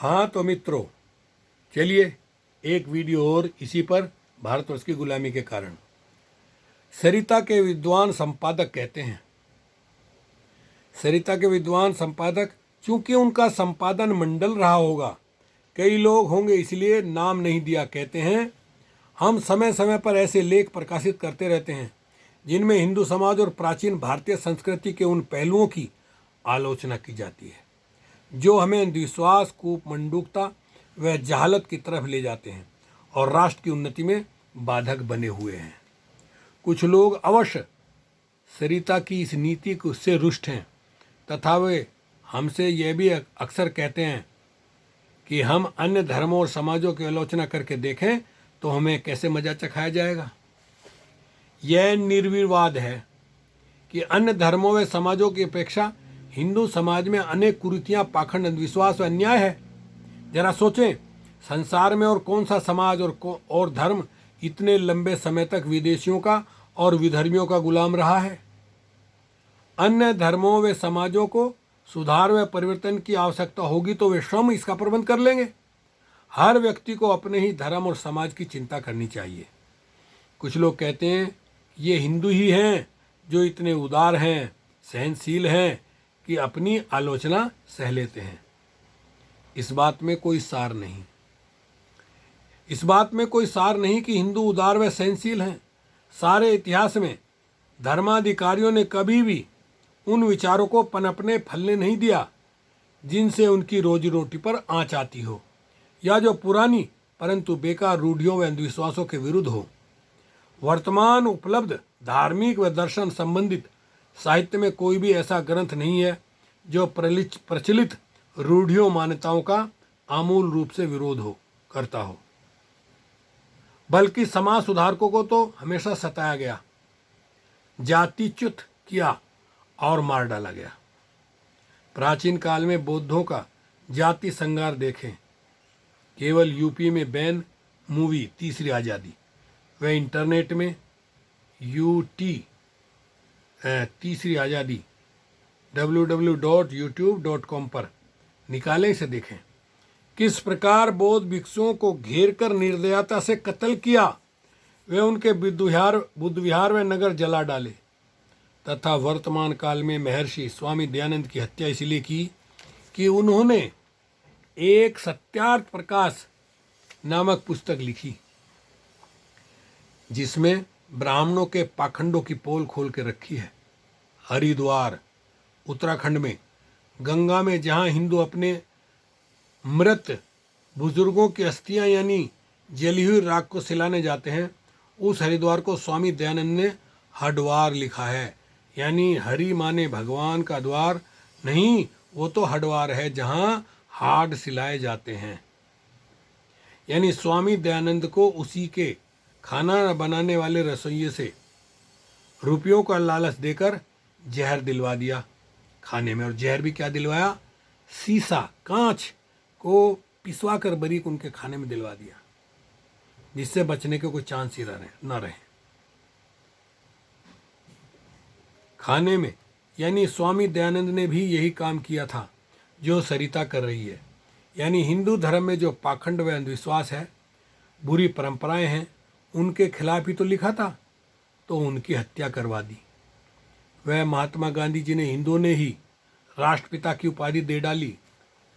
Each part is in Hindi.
हाँ तो मित्रों, चलिए एक वीडियो और इसी पर भारतवर्ष की गुलामी के कारण। सरिता के विद्वान संपादक कहते हैं, सरिता के विद्वान संपादक चूंकि उनका संपादन मंडल रहा होगा, कई लोग होंगे इसलिए नाम नहीं दिया, कहते हैं हम समय समय पर ऐसे लेख प्रकाशित करते रहते हैं जिनमें हिंदू समाज और प्राचीन भारतीय संस्कृति के उन पहलुओं की आलोचना की जाती है जो हमें अंधविश्वास, कूपमंडूकता व जहालत की तरफ ले जाते हैं और राष्ट्र की उन्नति में बाधक बने हुए हैं। कुछ लोग अवश्य सरिता की इस नीति से रुष्ट हैं तथा वे हमसे यह भी अक्सर कहते हैं कि हम अन्य धर्मों और समाजों की आलोचना करके देखें तो हमें कैसे मजा चखाया जाएगा। यह निर्विवाद है कि अन्य धर्मों व समाजों की अपेक्षा हिंदू समाज में अनेक कुरीतियां, पाखंड, अंधविश्वास व अन्याय है। जरा सोचें, संसार में और कौन सा समाज और धर्म इतने लंबे समय तक विदेशियों का और विधर्मियों का गुलाम रहा है। अन्य धर्मों व समाजों को सुधार व परिवर्तन की आवश्यकता होगी तो वे स्वयं इसका प्रबंध कर लेंगे। हर व्यक्ति को अपने ही धर्म और समाज की चिंता करनी चाहिए। कुछ लोग कहते हैं ये हिंदू ही हैं जो इतने उदार हैं, सहनशील हैं कि अपनी आलोचना सह लेते हैं। इस बात में कोई सार नहीं कि हिंदू उदार व सहनशील हैं। सारे इतिहास में धर्माधिकारियों ने कभी भी उन विचारों को पनपने फलने नहीं दिया जिनसे उनकी रोजी रोटी पर आंच आती हो या जो पुरानी परंतु बेकार रूढ़ियों व अंधविश्वासों के विरुद्ध हो। वर्तमान उपलब्ध धार्मिक व दर्शन संबंधित साहित्य में कोई भी ऐसा ग्रंथ नहीं है जो प्रचलित रूढ़ियों, मान्यताओं का आमूल रूप से विरोध करता हो। बल्कि समाज सुधारकों को तो हमेशा सताया गया, जातिच्युत किया और मार डाला गया। प्राचीन काल में बौद्धों का जाति संघार देखें। केवल यूपी में बैन मूवी तीसरी आज़ादी व इंटरनेट में यूटी तीसरी आज़ादी www.youtube.com पर निकाले से देखें किस प्रकार बौद्ध भिक्षुओं को घेर कर निर्दयता से कत्ल किया। वे उनके बुद्ध विहार व नगर जला डाले तथा वर्तमान काल में महर्षि स्वामी दयानंद की हत्या इसलिए की कि उन्होंने एक सत्यार्थ प्रकाश नामक पुस्तक लिखी जिसमें ब्राह्मणों के पाखंडों की पोल खोल के रखी है। हरिद्वार उत्तराखंड में गंगा में जहां हिंदू अपने मृत बुजुर्गों की अस्थियां यानी जली हुई राख को सिलाने जाते हैं, उस हरिद्वार को स्वामी दयानंद ने हडवार लिखा है। यानी हरि माने भगवान का द्वार नहीं, वो तो हडवार है जहां हाड सिलाए जाते हैं। यानी स्वामी दयानंद को उसी के खाना बनाने वाले रसोइये से रुपयों का लालच देकर जहर दिलवा दिया खाने में। और जहर भी क्या दिलवाया? सीसा, कांच को पिसवा कर बारीक उनके खाने में दिलवा दिया जिससे बचने के कोई चांस ही न रहे खाने में। यानी स्वामी दयानंद ने भी यही काम किया था जो सरिता कर रही है। यानी हिंदू धर्म में जो पाखंड व अंधविश्वास है, बुरी परंपराएं हैं, उनके खिलाफ ही तो लिखा था, तो उनकी हत्या करवा दी। वह महात्मा गांधी जी ने हिंदुओं ने ही राष्ट्रपिता की उपाधि दे डाली,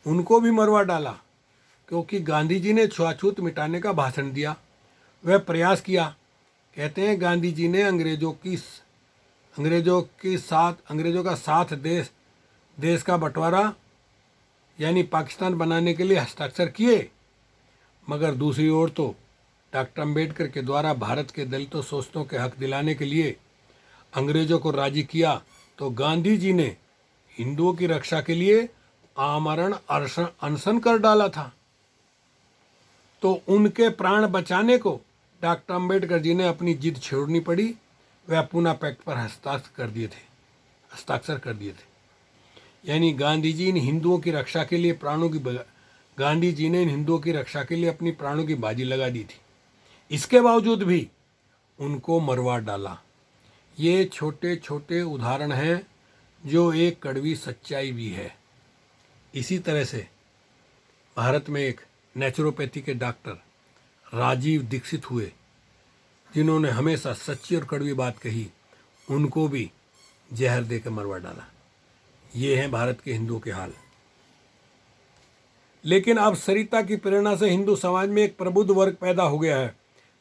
उनको भी मरवा डाला क्योंकि गांधी जी ने छुआछूत मिटाने का भाषण दिया, वह प्रयास किया। कहते हैं गांधी जी ने अंग्रेजों का साथ देश का बंटवारा यानी पाकिस्तान बनाने के लिए हस्ताक्षर किए, मगर दूसरी ओर तो डॉक्टर अम्बेडकर के द्वारा भारत के दलितों, शोषितों के हक दिलाने के लिए अंग्रेजों को राजी किया, तो गांधी जी ने हिंदुओं की रक्षा के लिए आमरण अनशन कर डाला था। तो उनके प्राण बचाने को डॉक्टर अम्बेडकर जी ने अपनी जिद छोड़नी पड़ी। वह पूना पैक्ट पर हस्ताक्षर कर दिए थे। यानी गांधी जी ने हिंदुओं की रक्षा के लिए अपनी प्राणों की बाजी लगा दी थी। इसके बावजूद भी उनको मरवा डाला। ये छोटे छोटे उदाहरण हैं जो एक कड़वी सच्चाई भी है। इसी तरह से भारत में एक नेचुरोपैथी के डॉक्टर राजीव दीक्षित हुए, जिन्होंने हमेशा सच्ची और कड़वी बात कही, उनको भी जहर देकर मरवा डाला। ये हैं भारत के हिंदुओं के हाल। लेकिन अब सरिता की प्रेरणा से हिंदू समाज में एक प्रबुद्ध वर्ग पैदा हो गया है,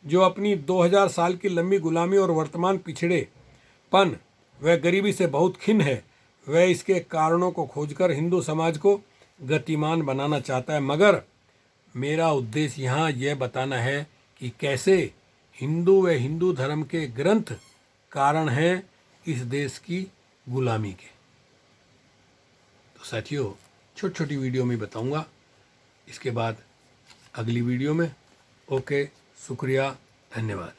जो अपनी 2000 साल की लंबी गुलामी और वर्तमान पिछड़ेपन व गरीबी से बहुत खिन्न है। वह इसके कारणों को खोजकर हिंदू समाज को गतिमान बनाना चाहता है, मगर मेरा उद्देश्य यहाँ यह बताना है कि कैसे हिंदू व हिंदू धर्म के ग्रंथ कारण हैं इस देश की गुलामी के। तो साथियों, छोटी छोटी वीडियो में बताऊंगा, इसके बाद अगली वीडियो में। ओके, शुक्रिया, धन्यवाद।